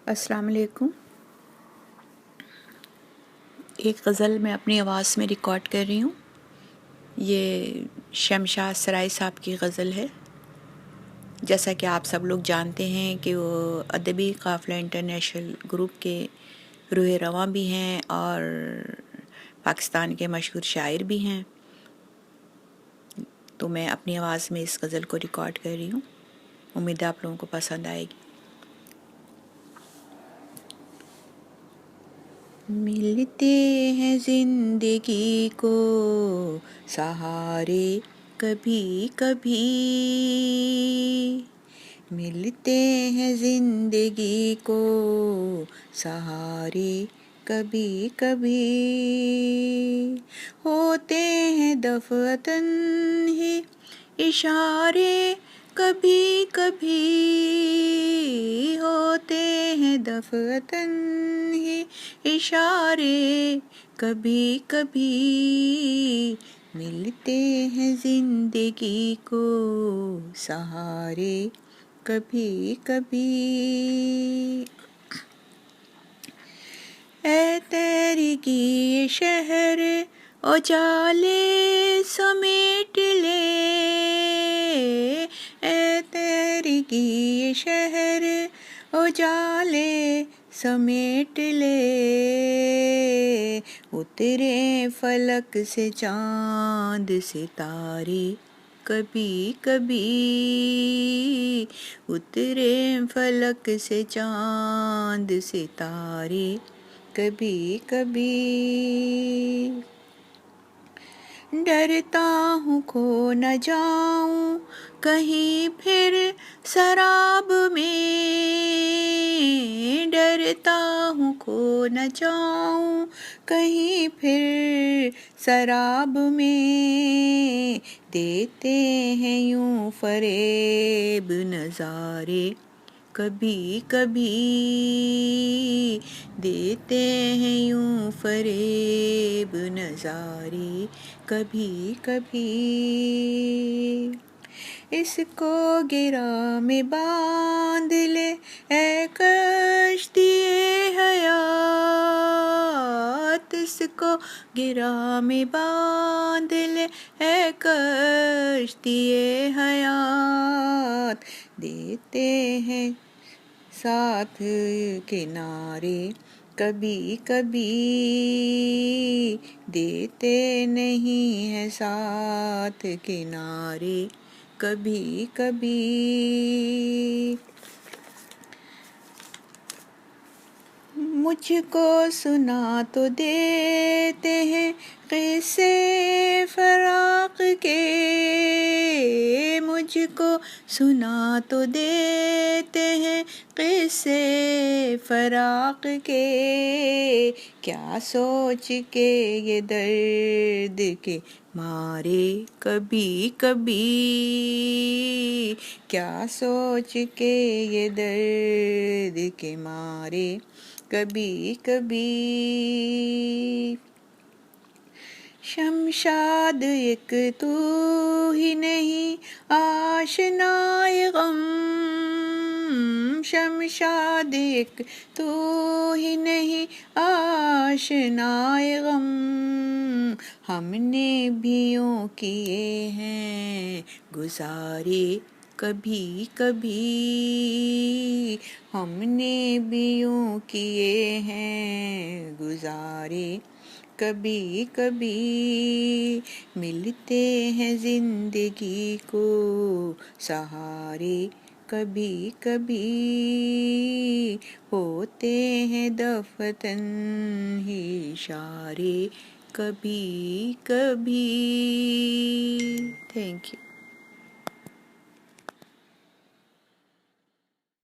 السلام علیکم۔ ایک غزل میں اپنی آواز میں ریکارڈ کر رہی ہوں۔ یہ شمشاد سرائی صاحب کی غزل ہے۔ جیسا کہ آپ سب لوگ جانتے ہیں کہ وہ ادبی قافلہ انٹرنیشنل گروپ کے روح رواں بھی ہیں اور پاکستان کے مشہور شاعر بھی ہیں، تو میں اپنی آواز میں اس غزل کو ریکارڈ کر رہی ہوں۔ امید ہے آپ لوگوں کو پسند آئے گی۔ ملتے ہیں زندگی کو سہارے کبھی کبھی، ملتے ہیں زندگی کو سہارے کبھی کبھی، ہوتے ہیں دفعتاً ہی اشارے کبھی کبھی، ہوتے ہیں دفعتاً ہی اشارے کبھی کبھی، ملتے ہیں زندگی کو سہارے کبھی کبھی۔ اے تیری کی شہر اجالے سمیٹ لے، اے تیری کی شہر اجالے سمیٹ لے، اترے فلک سے چاند ستارے کبھی کبھی، اترے فلک سے چاند ستارے کبھی کبھی، ڈرتا ہوں کھو نہ جاؤں کہیں پھر سراب میں، ڈرتا ہوں کھو نہ جاؤں کہیں پھر سراب میں، دیتے ہیں یوں فریب نظارے کبھی کبھی، دیتے ہیں یوں فریب نظارے کبھی کبھی، اس کو گرہ میں باندھ لے اے کشتی حیات، اس کو گرہ میں باندھ لے اے کشتی حیات، دیتے ہیں ساتھ کنارے کبھی کبھی، دیتے نہیں ہیں ساتھ کنارے کبھی کبھی، مجھ کو سنا تو دیتے ہیں قصے فراق کے، مجھ کو سنا تو دیتے ہیں قصے فراق کے، کیا سوچ کے یہ درد کے مارے کبھی کبھی، کیا سوچ کے یہ درد کے مارے کبھی کبھی، شمشاد ایک تو ہی نہیں آشنائے غم، شمشاد ایک تو ہی نہیں آشنائے غم، ہم نے بھی یوں کیے ہیں گزارے کبھی کبھی، ہم نے بھی یوں کیے ہیں گزارے کبھی کبھی، ملتے ہیں زندگی کو سہارے کبھی کبھی، ہوتے ہیں دفعتاً ہی اشارے کبھی کبھی۔ Thank you.